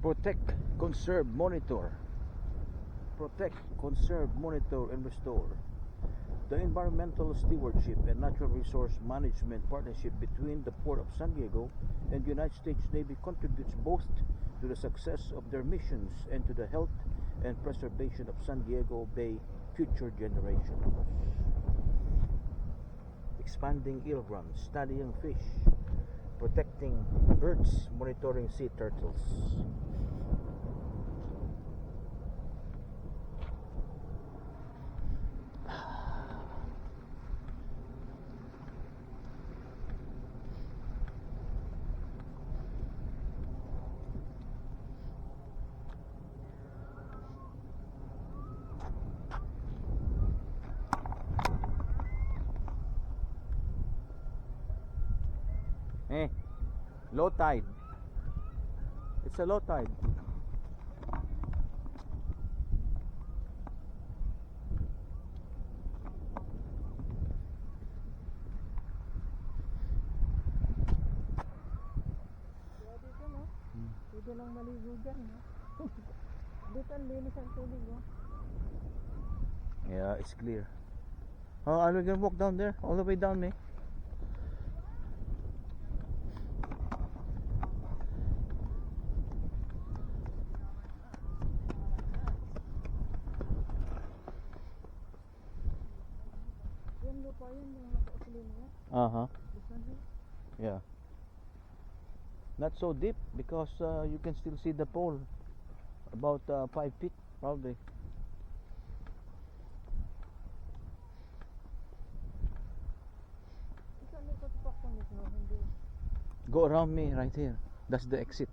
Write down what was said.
Protect, conserve, monitor. Protect, conserve, monitor, and restore. The environmental stewardship and natural resource management partnership between the Port of San Diego and the United States Navy contributes both to the success of their missions and to the health and preservation of San Diego Bay future generations. Expanding eel runs, studying fish, protecting birds, monitoring sea turtles. Low tide. It's a low tide. Dito no? Pwede lang maligo dyan no? Dito ang linis ang tubig no? Yeah, it's clear. Oh, are we gonna walk down there? All the way down, May? Yan lupa yun yung naka-uslin niya. Uh-huh. This one here. Yeah. Not so deep because you can still see the pole. About 5 feet probably. Isa may katupak ko nito, hindi. Go around me right here. That's the exit.